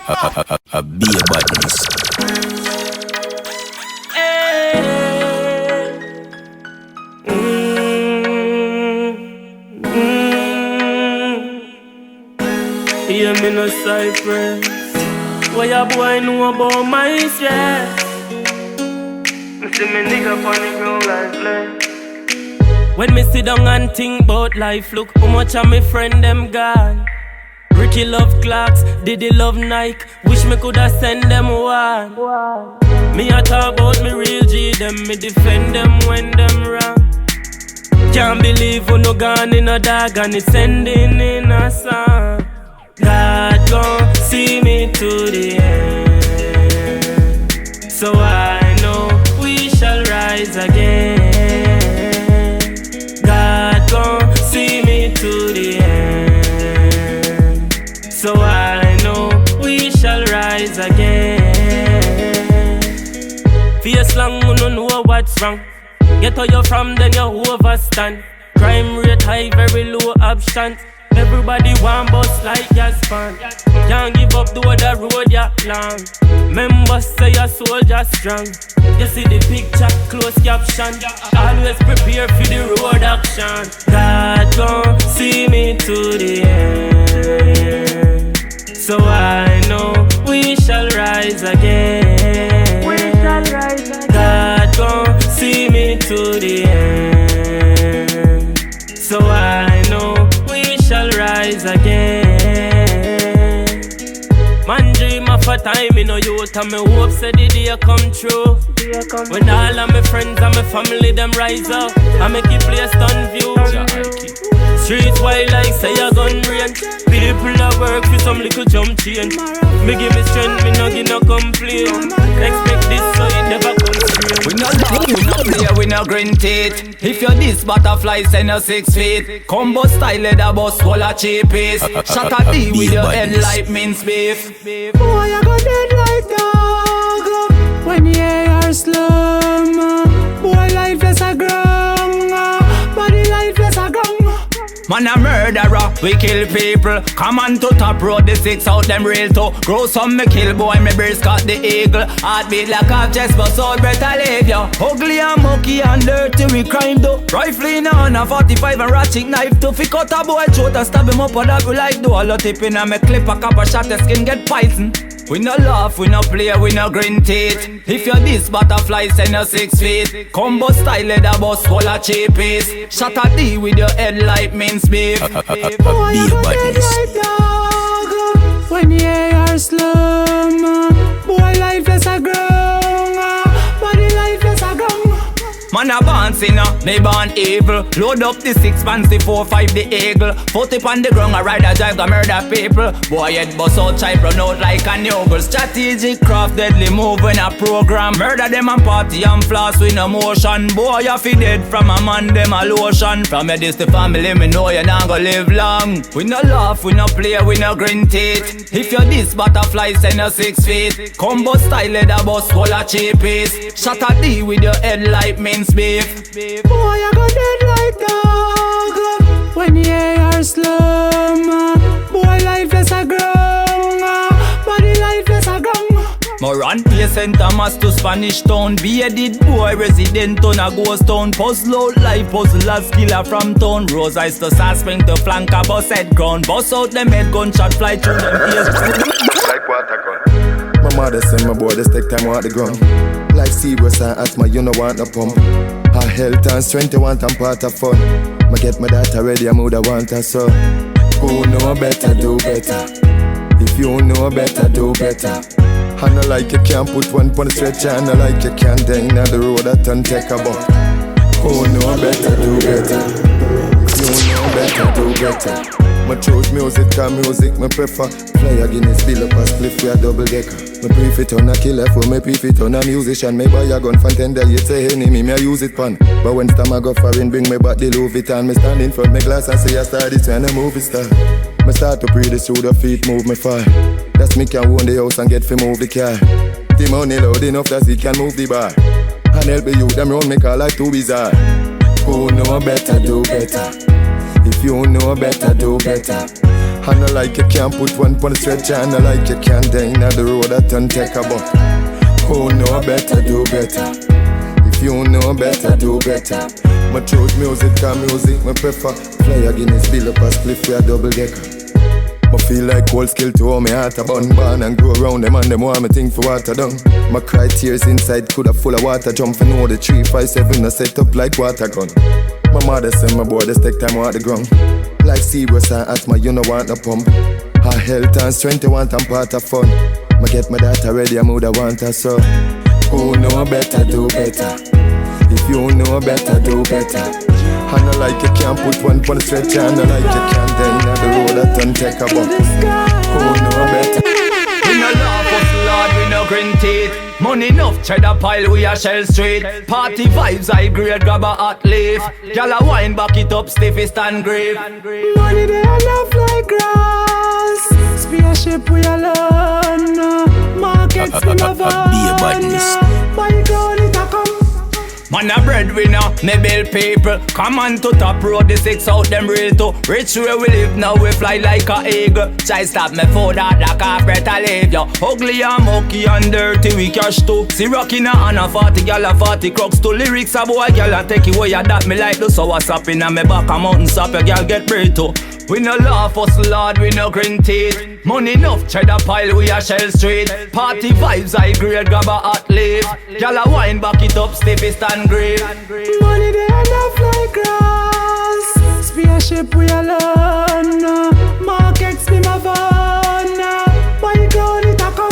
A beer badness. Yeah, me no Cypress. What ya boy know about my stress? Me see me nigga on the ground like play. When me sit down and think about life, look how much of me friend them gone. Ricky love Clarks, Diddy love Nike. Wish me coulda send them one. Me a talk about me real G, them me defend them when them wrong. Can't believe who no gone in a dog and it's ending in a song. God gon' see me to the end, so I know we shall rise again. God gon' see me to the end, so I know we shall rise again. Face long, you don't know what's wrong. Get how you from, then you overstand. Crime rate high, very low options. Everybody want bust like gas pan. Can't give up the other road ya long. Members say your soldier strong. You see the picture, close caption. Always prepare for the road action. God gon' see me to the end, so I know we shall rise again. We shall rise again. God gon' see me to the end, so I know we shall rise again. Man dream of a time in a youth, and me hope say the day come true. When all of my friends and my family them rise up, I make it place on view. Streets wild like say a gun range. People that work for some little jump change. Me give me strength, me no give no complaint. Expect this so it never comes straight. We no love, we no play, we no green teeth. If you're this butterfly, send you 6 feet. Combo style leather bus full of cheapies. Shut a D with your head like mince beef. Boy, you go dead like dog when you hear slum. Boy, life is a grung, body life is a grung. Man a murderer, we kill people. Come on to top road, the 6 out them real too. Grow some me kill boy, me brace cut the eagle. Heartbeat like a chest, but soul breath I leave ya. Ugly and mucky and dirty we crime though. Rifle in on a 45 and ratchet knife to pick out a boy throat and stab him up or that we like do. All tip in and me clip a copper shot, the skin get poison. We no laugh, we no play, we no green teeth. If you're this butterfly, send you 6 feet. Combo style leather bus full of cheapies. Shut a D with your head like mince beef. Boy, you go dead like dog when you hear slum. Boy, life is a grung, body life is a grung. Man a born sinner, me born evil. Load up the 6 pants, the 4-5 the eagle. Foot up on the ground, a rider drive go murder people. Boy head bust out, type run out like a noble. Strategic craft, deadly move in a program. Murder them and party and floss with no motion. Boy you fi dead from a man, them a lotion. From your this the family, me know you not go live long. We no laugh, we no play, we no green teeth. If you're this butterfly, send you 6 feet. Combo style leather bus full of cheapies. Shut a D with your head like mince beef. Boy, you go dead like dog when you hear slum. Boy, life is a grung, body life is a grung. Moran Play St. Thomas to Spanish Town. Bearded boy resident on a ghost town. Puzzle out life, puzzlers killer from town. Rose eyes to suspend to flank a bus head ground. Bust out them head gunshot fly through them ears. Like water gun. My mother said my boy just take time out the ground. Like Seagrass and asthma, you no want no pump. Her health and strength you want and part of fun. Ma get my data ready, I woulda want her so. Who know better, do better. If you know better, do better. I no like you can't put one on the stretcher. I no like you can't dang on the road that and take a buck. Who know better, do better. If you know better, do better. My choose music, cause music me prefer. Fly a Guinness, bill up a spliff with a double decker. Me brief it on a killer for me brief it on a musician. Me buy a gun from tender, you say enemy, me I use it pan. But when time I go foreign, bring me back the Louis Vuitton. Me stand in front me glass and say I start this when a movie star. Me start to pray the through the feet move me far. That's me can own the house and get fi move the car. The money loud enough that he can move the bar. And help the youth them round me call like too bizarre. Who know better, do better. If you know better, do better. And I like you can't put one on the stretcher. And I like you can't die in the road that don't take a buck. Who know better, do better. If you know better, do better. My choose music and music, me prefer. Fly a Guinness, build up a spliff for a double decker. I feel like whole skill to hold me heart a bun and grow around them and them want me think for water down. My cry tears inside coulda full of water jump for know the 357 I set up like water gun. My mother said my boy just take time out the ground. Like Cerebros and asthma, you no want no pump. Her health and strength you want and part of fun. Ma get my data ready, I woulda want her so. Who know better, do better. If you know better, do better. And I like you can't put one on the stretcher. And I like you can't die in the road that don't take a buck. Who know better? We no laugh us Lord, we no green teeth. Money enough, cheddar pile, we a Shell Street. Party vibes, high grade, grab a hot leaf. Y'all a wine, back it up, stiffest and grave. Money they enough like grass. Spaceship we alone. Market still a van. Buy ground it a come. Man a breadwinner, me build people. Come on to top road, the 6 out them real too. Rich where we live now, we fly like a eagle. Try stop me for that, like half breath I leave ya. Ugly and mucky and dirty, we cash too. See rockin' and a 40 gal a 40 crooks too. Lyrics a boy gal a take it away, that me like the sour sap in a me back a mountain sap, a gal get bread too. We no laugh us Lord, we no green teeth. Money enough, cheddar pile, we a Shell Street. Party vibes, high grade, grab a hot leaf. Y'all a wine, back it up, stiffest and grave. Money they enough like grass. Spaceship we alone. Markets be my van. Buy ground it a come.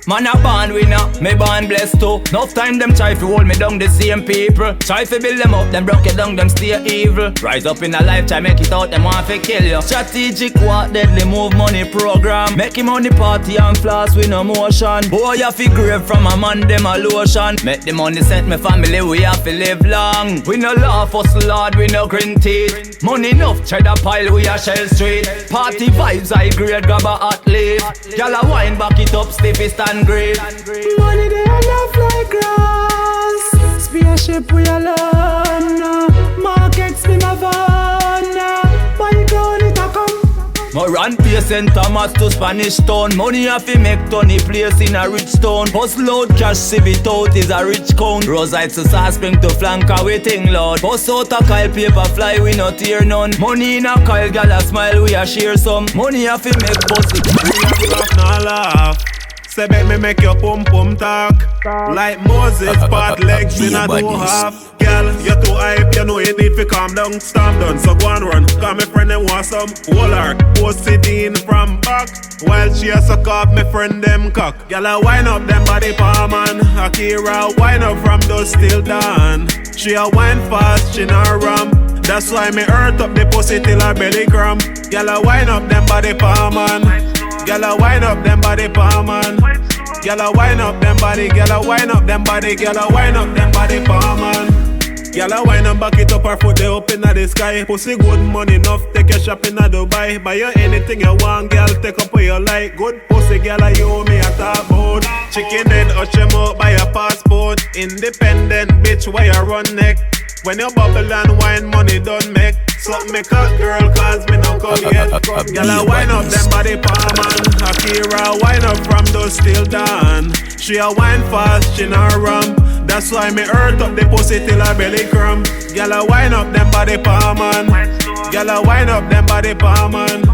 Man a born winner, me born blessed too. Enough time them try to hold me down, the same people. Try to build them up, them broke it down, them stay evil. Rise up in a lifetime, make it out, them want to kill you. Strategic walk, deadly move money program. Make him on the party and floss with no motion. Boy, you fi grave from a man, them a lotion. Make the money sent me family, we have to live long. We no laugh us Lord, we no green teeth. Money enough, cheddar pile, we a Shell Street. Party vibes, high grade, grab a hot leaf. Y'all a wine, back it up, stiffest and grave. Money they enough like grass. Spaceship we alone. Markets be my van. Buy ground it a come. My run pay St. Thomas to Spanish Town. Money have to make Tony place in a rich town. Bust load cash, sieve it out is a rich count. Rosite to South Spring to Flanker we ting loud. Bust out a Kyle paper fly, we not hear none. Money in a Kyle gal a smile, we a share some. Money have to make pussy. Laugh, nah laugh. Say make me make your pum pum talk. Like Moses, part legs in a two half. Girl, you too hype, you know you need to calm down. Storm done, so go and run. Cause my friend them want some. Hold her, post it in from back. While she a suck up my friend them cock. Girl, I wind up them body palm and Akira wind up from dusk till dawn. She a wine fast, she not ram. That's why me earth up the pussy till her belly cramp. Girl, I wind up them body palm and girl, I wind up them body palm man. Girl, I wind up them body. Girl, I wind up them body. Girl, I wind up them body palm man. Girl, I wind up back it up her foot they up in the sky. Pussy good money enough, take your shopping at Dubai. Buy you anything you want, girl, take up what you like. Good pussy, girl, you owe me a top boat. Chicken head, hush them out, buy a passport. Independent bitch, why you run neck? When you bubble and wine, money don't make. Something make a girl, cause me no come yet. Girl, I wind up them body palm and Akira wind up from dusk till dawn. She a wine fast, she not ram. That's why me earth up the pussy till her belly cramp. Girl, I wind up them body palm and girl, I wind up them body palm and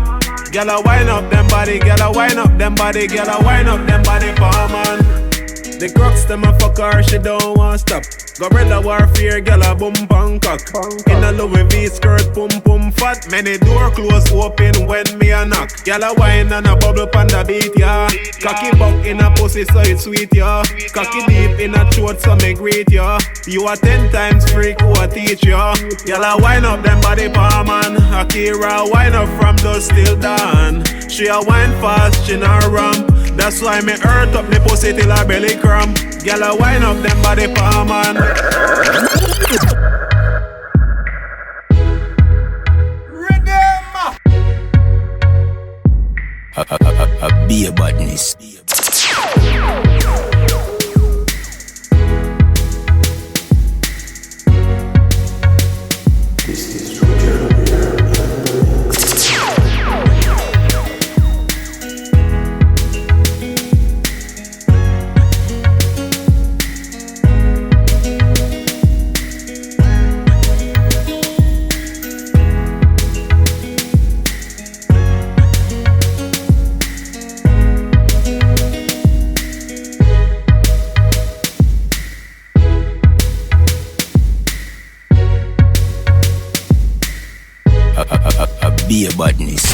girl, I wind up them body. Girl, I wind up them body. Girl, I wind up them body palm and the crooks them a fuck her, she don't want stop. Gorilla warfare, gyal a boom bang cock. In a Louis V skirt, pum pum fat. Many door close open when me a knock. Gyal a wine and a bubble pan the beat, yeah. Cocky buck in a pussy so it's sweet, yeah. Cocky deep in a throat so me greet, yeah. You a 10 times freak who a teach, yeah. Gyal a wine up them body palm and Akira wine up from dusk till dawn. She a wine fast, she not ram. That's why me earth up the pussy till her belly cramp. Gyal a wine up them body palm and Be a badness. be a badness.